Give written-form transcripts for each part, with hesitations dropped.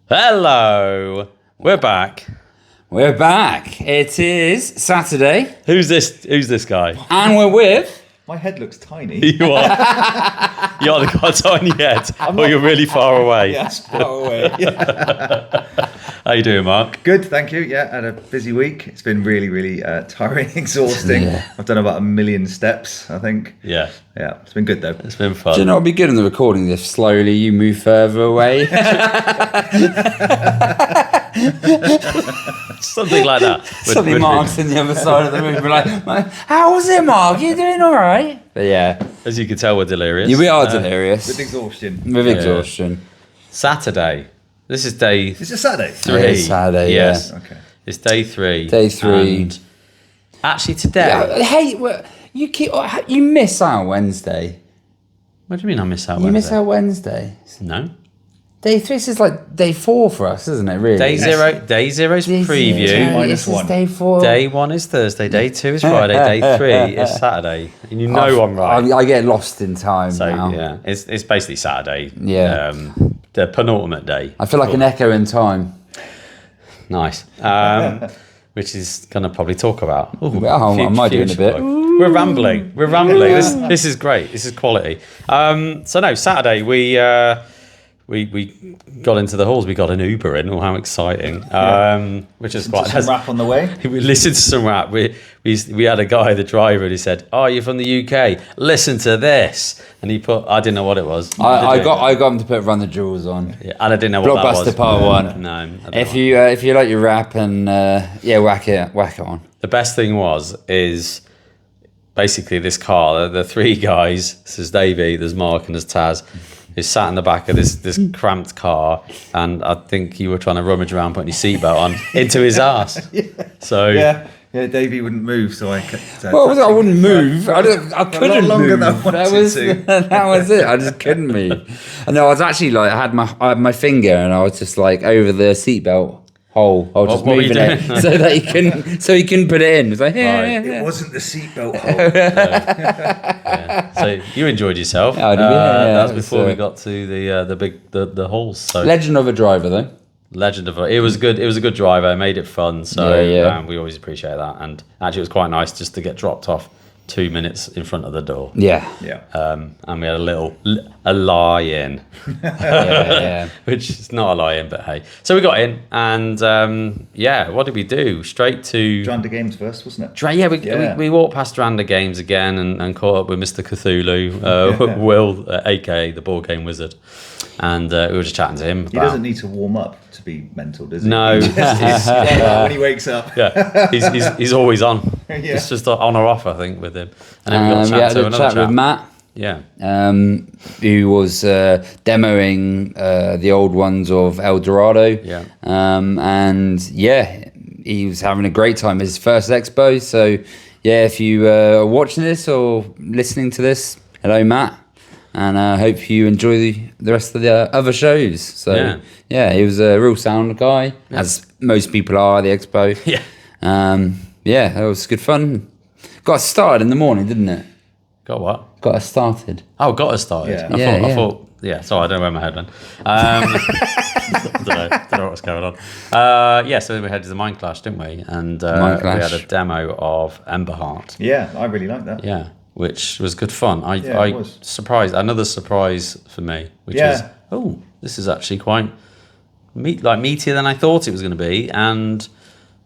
Hello, we're back. We're back. It is Saturday. Who's this guy? And we're with... My head looks tiny. You are. You either got a tiny head or you're really far away. Yes, far away. How you doing, Mark? Good, thank you. Yeah, had a busy week. It's been really, really tiring, exhausting. Yeah. I've done about 1 million steps, I think. Yeah. Yeah, it's been good though. It's been fun. Do you know, it'd be good in the recording if slowly you move further away. Something like that. Suddenly Mark's in the other side of the room. We're like, how was it, Mark? You doing all right? But yeah. As you can tell, we're delirious. Yeah, we are delirious. With exhaustion. With exhaustion. Saturday. This is day Is it Saturday? 3. It's Saturday, yes. yeah. Okay. It's day 3. Day 3. And actually today... Yeah, hey, you miss out Wednesday. What do you mean I miss out You Wednesday? miss out Wednesday. No. Day 3 is like day 4 for us, isn't it, really? Day 0. Day 0's preview. Minus This is 1. day 4. Day 1 is Thursday. Day 2 is Friday. Day 3 is Saturday. And you know I'm right. I get lost in time So now. yeah, it's basically Saturday. Yeah. The penultimate day. I feel like an echo in time. Nice. Which is gonna probably talk about. Ooh, I might do in a bit. We're rambling. This is great. This is quality. So no, Saturday we got into the halls. We got an Uber in. Oh, how exciting! Which is quite. Some rap on the way. We listened to some rap. We had a guy, the driver, and he said, "Oh, you're from the UK. Listen to this." And he put, I didn't know what it was. I got him to put Run the Jewels on. Yeah, and I didn't know what that was. Blockbuster Part 1. No. I don't If you like your rap and whack it on. The best thing is basically this car. The 3 guys. There's Davey, there's Mark, and there's Taz. Who's sat in the back of this cramped car, and I think you were trying to rummage around putting your seatbelt on into his ass. So Yeah, Davey wouldn't move, so I kept... I wouldn't move. I couldn't longer move. than I wanted That was it. I just couldn't move. And I was actually I had my finger, and I was just like over the seatbelt hole. I was just what were you moving it doing? so he can put it in. It was like, It wasn't the seatbelt hole. So you enjoyed yourself. I did, that was it was, before we got to the halls. So legend of a driver, though. legend of it was good. It was a good driver. It made it fun. So Yeah. we always appreciate that. And actually, it was quite nice just to get dropped off 2 minutes in front of the door. Yeah. Yeah. And we had a lie-in, Yeah. which is not a lie-in, but hey. So we got in, and what did we do? Straight to Dranda Games first, wasn't it? We walked past Dranda Games again and caught up with Mr. Cthulhu, Will, aka the board game wizard, and we were just chatting to him. He doesn't need to warm up to be mental, does he? No. He just is when he wakes up. Yeah, he's always on. Yeah. It's just on or off, I think, with him. And then we got We had a chat with Matt. Yeah. Who was demoing the old ones of El Dorado. Yeah. He was having a great time. His first expo. So, if you are watching this or listening to this, hello, Matt. And I hope you enjoy the rest of the other shows. So, he was a real sound guy, as most people are at the expo. Yeah. That was good fun. Got us started in the morning, didn't it? Got what? Got us started. Oh, got us started. Yeah. I thought. Sorry, I don't know where my head went. I don't know what's going on. So we had the Mind Clash, didn't we? And we had a demo of Emberheart. Yeah, I really like that. Yeah, which was good fun. it I was. surprised. Another surprise for me, which is, this is actually quite meatier than I thought it was going to be, and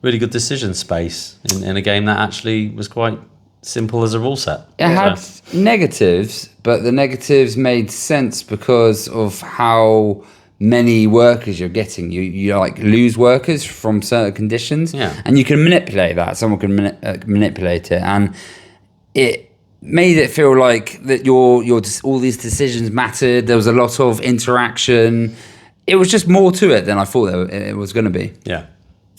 really good decision space in a game that actually was quite simple as a rule set. It had negatives, but the negatives made sense because of how many workers you're getting. You lose workers from certain conditions, and you can manipulate that. Someone can manipulate it, and it made it feel like that your all these decisions mattered. There was a lot of interaction. It was just more to it than I thought it was going to be. Yeah,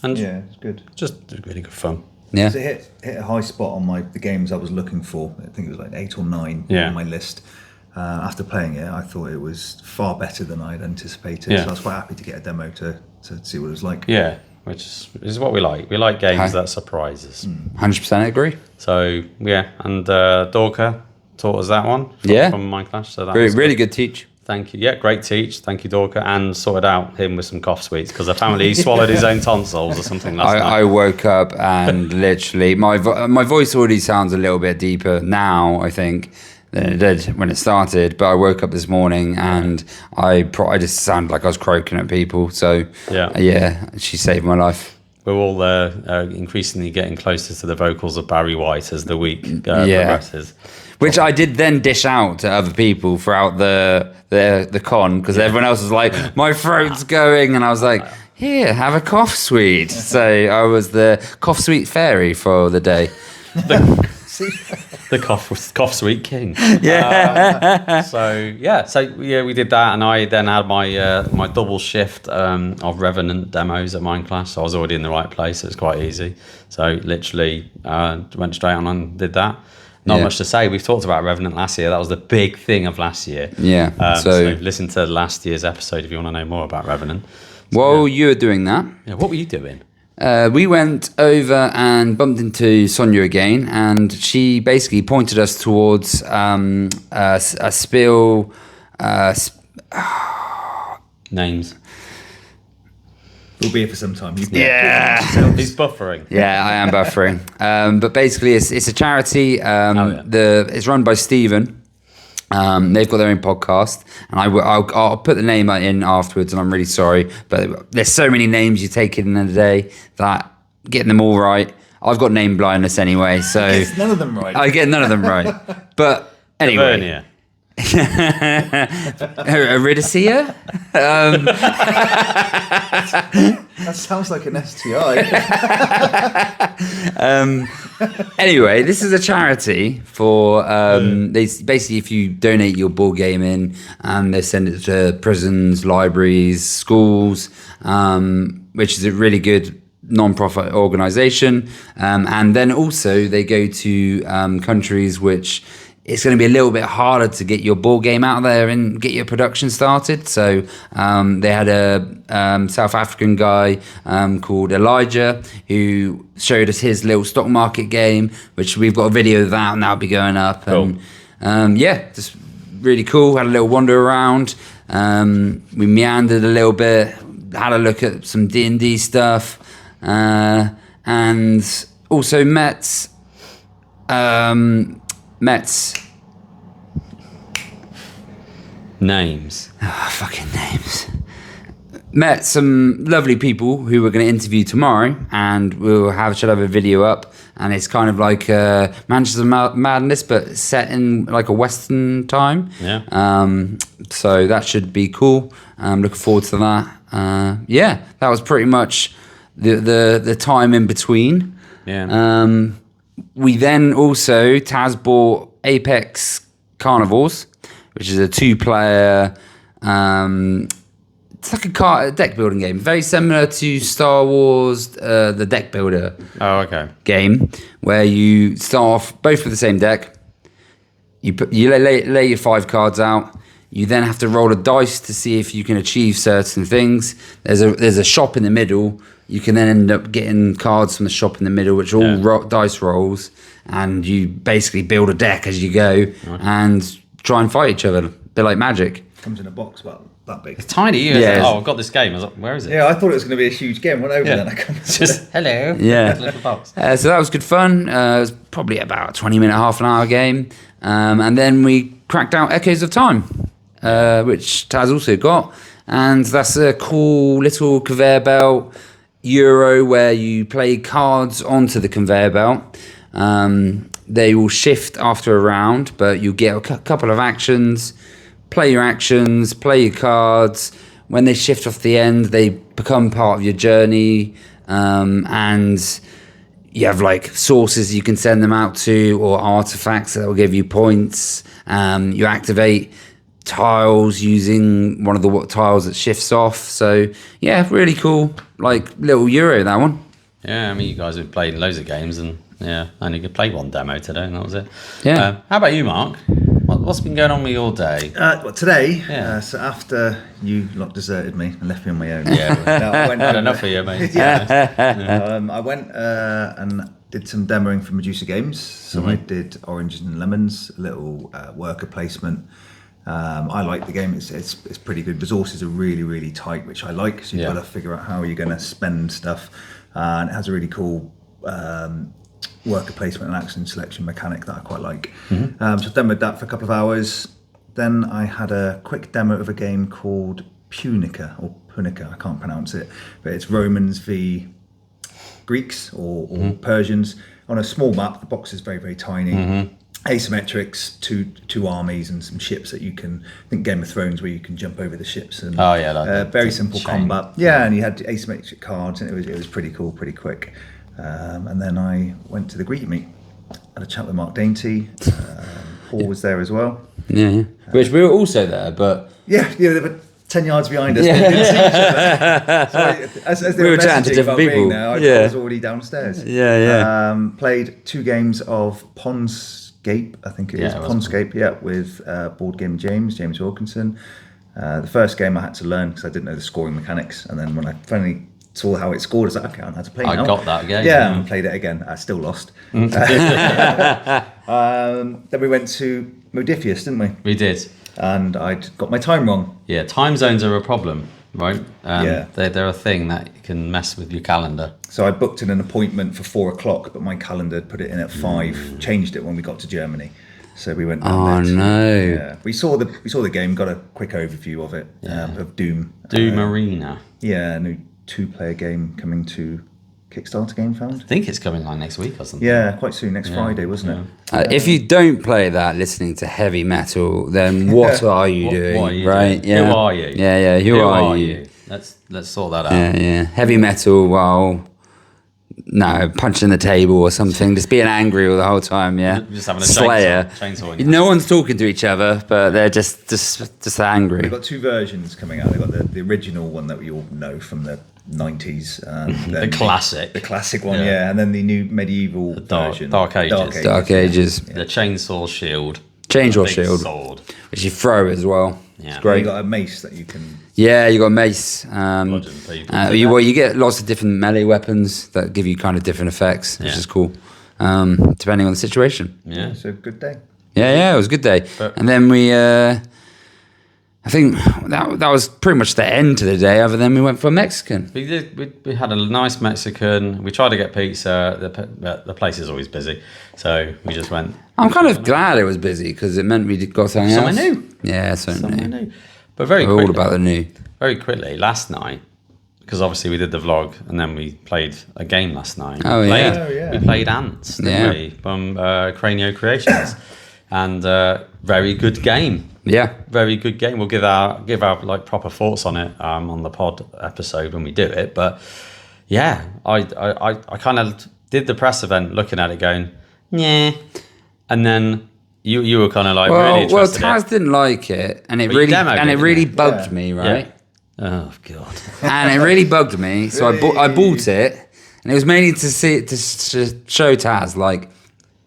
and it's good. Just really good fun. Yeah. So it hit a high spot on the games I was looking for. I think it was like 8 or 9 on my list. After playing it, I thought it was far better than I'd anticipated. So I was quite happy to get a demo to see what it was like. Yeah, which is what we like. We like games that surprise us. 100% agree. So, and Dorka taught us that one from Mind Clash. So that was really good teach. thank you. Yeah, great teach. Thank you, Dorka. And sorted out him with some cough sweets because apparently he swallowed his own tonsils or something last night. I woke up and literally my voice already sounds a little bit deeper now, I think, than it did when it started. But I woke up this morning and I just sounded like I was croaking at people. So yeah, she saved my life. We're all increasingly getting closer to the vocals of Barry White as the week progresses. Which I did then dish out to other people throughout the con because everyone else was like, my throat's going, and I was like, here, have a cough sweet. So I was the cough sweet fairy for the day. The cough sweet king. Yeah. So we did that, and I then had my double shift of Revenant demos at Mind Clash. So I was already in the right place. It was quite easy. So literally went straight on and did that. Not much to say. We've talked about Revenant last year. That was the big thing of last year. Yeah. So listen to last year's episode if you want to know more about Revenant. While you were doing that, what were you doing? We went over and bumped into Sonia again, and she basically pointed us towards a spill. Names. We'll be here for some time. He's buffering. Yeah, I am buffering. But basically, it's a charity. It's run by Stephen. They've got their own podcast, and I'll put the name in afterwards, and I'm really sorry, but there's so many names you take in a day that getting them all right. I've got name blindness anyway, so I get none of them right. I get none of them right. But anyway. Eurydice? That sounds like an STI. Anyway, this is a charity for they basically, if you donate your board game in, they send it to prisons, libraries, schools, which is a really good non-profit organization, and then also they go to countries which it's going to be a little bit harder to get your board game out there and get your production started. So they had a South African guy called Elijah who showed us his little stock market game, which we've got a video of that, and that'll be going up. Cool. And just really cool. Had a little wander around. We meandered a little bit, had a look at some D&D stuff, and also met names. Fucking names. Met some lovely people who we're going to interview tomorrow, and should have a video up, and it's kind of like Manchester Madness, but set in like a Western time. Yeah. So that should be cool. Looking forward to that. That was pretty much the time in between. Yeah. We then also, Taz bought Apex Carnivores, which is a 2-player, it's like a deck building game, very similar to Star Wars, the deck builder game, where you start off both with the same deck. You lay your 5 cards out. You then have to roll a dice to see if you can achieve certain things. There's a shop in the middle. You can then end up getting cards from the shop in the middle, which are all dice rolls, and you basically build a deck as you go and try and fight each other. A bit like Magic. Comes in a box about that big. It's tiny. Yeah. I've got this game. I was like, where is it? Yeah, I thought it was going to be a huge game. Went over there and I come just hello. Yeah. Little box. So that was good fun. It was probably about a 20-minute, half an hour game. And then we cracked out Echoes of Time, which Taz also got. And that's a cool little conveyor belt Euro where you play cards onto the conveyor belt. They will shift after a round, but you'll get a couple of actions, play your actions, play your cards. When they shift off the end, they become part of your journey, and you have like sources you can send them out to, or artifacts that will give you points. You activate tiles using one of the tiles that shifts off. So yeah, really cool, like little Euro, that one. Yeah, I mean, you guys have played loads of games, and I only could play one demo today, and that was it. Yeah. How about you, Mark? What's been going on with your day? Today, so after you lot deserted me and left me on my own. Yeah, I went had enough of you, mate. I went and did some demoing for Medusa Games. So I did Oranges and Lemons, a little worker placement I like the game. It's pretty good. Resources are really, really tight, which I like. So you've got to figure out how you're going to spend stuff. And it has a really cool worker placement and action selection mechanic that I quite like. So I demoed that for a couple of hours. Then I had a quick demo of a game called Punica, I can't pronounce it, but it's Romans v Greeks or Persians on a small map. The box is very, very tiny. Asymmetrics, two armies and some ships that you can, I think Game of Thrones, where you can jump over the ships. And very simple combat. Yeah, and you had asymmetric cards, and it was pretty cool, pretty quick. And then I went to the Greet Meet, had a chat with Mark Dainty. Paul was there as well. Yeah, which we were also there, but they were 10 yards behind us. As they we were chatting to different people. There, I was already downstairs. Played 2 games of Pondscape, I think it is. Pondscape, with board game James Wilkinson. The first game I had to learn because I didn't know the scoring mechanics, and then when I finally saw how it scored, I was like, okay, I know how to play now. I got that game. Yeah, and played it again. I still lost. Then we went to Modifius, didn't we? We did. And I'd got my time wrong. Yeah, time zones are a problem, right? They're a thing that can mess with your calendar. So I booked in an appointment for 4:00, but my calendar had put it in at 5. Changed it when we got to Germany. So we went down there. No! Yeah, we saw the game. Got a quick overview of it of Doom. Doom Arena. Yeah, a new 2-player game coming to Kickstarter Game Found. I think it's coming like next week or something. Yeah, quite soon, next Friday, wasn't it? If you don't play that listening to heavy metal, then what are you doing? What are you right? doing? Who are you? Yeah. Who are you? Let's sort that out. Yeah. Heavy metal while punching the table or something, just being angry all the whole time. Yeah, Just having a Slayer. chainsaw No one's talking to each other, but they're just angry. They've got 2 versions coming out. They've got the original one that we all know from the 90s. The classic. The classic one, and then the new medieval version. Dark Ages. Dark Ages. The chainsaw shield. Chainsaw Big shield. Sword. Which you throw as well. Yeah. It's great. You got a mace that you can... Yeah, you got a mace. Bludgeon people. You get lots of different melee weapons that give you kind of different effects, which is cool, depending on the situation. Yeah. So good day. Yeah, it was a good day. And then we, I think that was pretty much the end to the day. Other than we went for Mexican. We did. We had a nice Mexican. We tried to get pizza. The place is always busy, so we just went. I'm kind of glad it was busy because it meant we got something else. Something new. Yeah, something new. But very We're quickly, all about the new. Very quickly, last night, because obviously we did the vlog and then we played a game last night. Oh, We played Ants, didn't we, from Cranio Creations, and very good game. Yeah, very good game. We'll give our like proper thoughts on it on the pod episode when we do it. But yeah, I kind of did the press event looking at it going, yeah, and then you were kind of like really interested. Taz didn't like it, and it really bugged me, right? Yeah. Oh god! And it really bugged me, so I bought it, and it was mainly to show Taz like.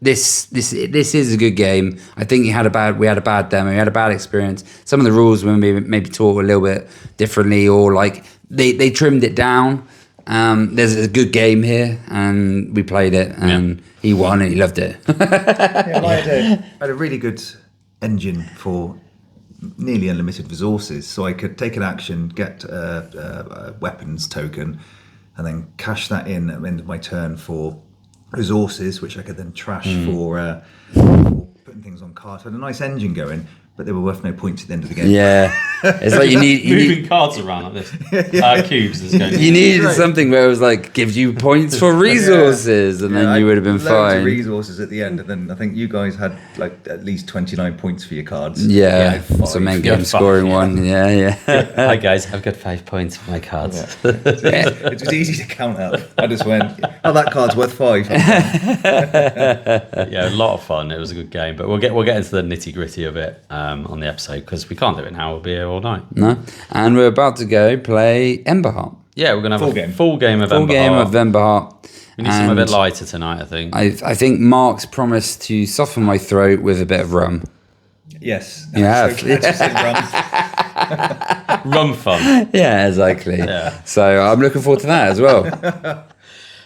This is a good game. I think we had a bad demo. We had a bad experience. Some of the rules were maybe taught a little bit differently, or like they trimmed it down. There's a good game here, and we played it, and he won, and he loved it. I had a really good engine for nearly unlimited resources, so I could take an action, get a weapons token, and then cash that in at the end of my turn for resources, which I could then trash for putting things on cards. I had a nice engine going, but they were worth no points at the end of the game. Yeah, it's like you moving cards around like this. Cubes is going. You needed something where it was like gives you points for resources, and then you would have been fine. Of resources at the end, and then I think you guys had like at least 29 points for your cards. Yeah, so main game scoring one. Yeah. Hi guys, I've got 5 points for my cards. It was easy to count up. I just went, that card's worth 5. Yeah, a lot of fun. It was a good game, but we'll get into the nitty gritty of it on the episode because we can't do it now. We'll be here all night. No, and we're about to go play Emberheart. Yeah, we're gonna have full game of Emberheart. We need something a bit lighter tonight, I think. I think Mark's promised to soften my throat with a bit of rum. Yes. You have. Rum fun. Yeah, exactly. Yeah. So I'm looking forward to that as well.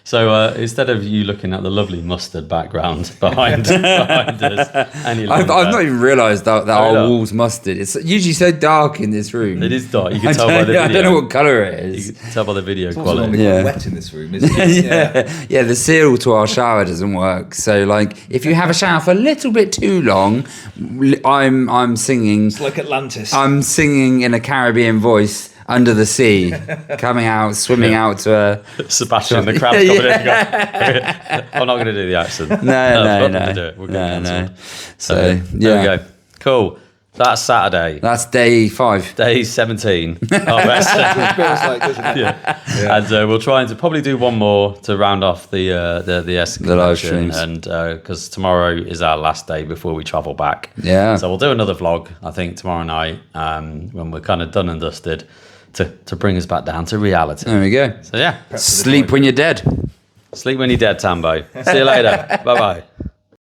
So instead of you looking at the lovely mustard background behind us, I've not even realised that our wall's mustard. It's usually so dark in this room. It is dark. You can tell by the video. I don't know what colour it is. You can tell by the video It's quality. quite wet in this room, isn't it? Yeah, the seal to our shower doesn't work. So, like, if you have a shower for a little bit too long, I'm singing. It's like Atlantis. I'm singing in a Caribbean voice under the sea, coming out, swimming out to a... Sebastian, the crab's coming in. I'm not going to do the accent. No. We're going to cancelled. So, there we go. Cool. That's Saturday. That's day 5. Day 17. It feels like, doesn't it? Yeah. And we'll try and probably do one more to round off the Essen live convention, streams. and because tomorrow is our last day before we travel back. Yeah. So we'll do another vlog, I think, tomorrow night when we're kind of done and dusted to bring us back down to reality. There we go. So yeah, Sleep when you're dead. sleep when you're dead, Tambo. See you later. Bye bye.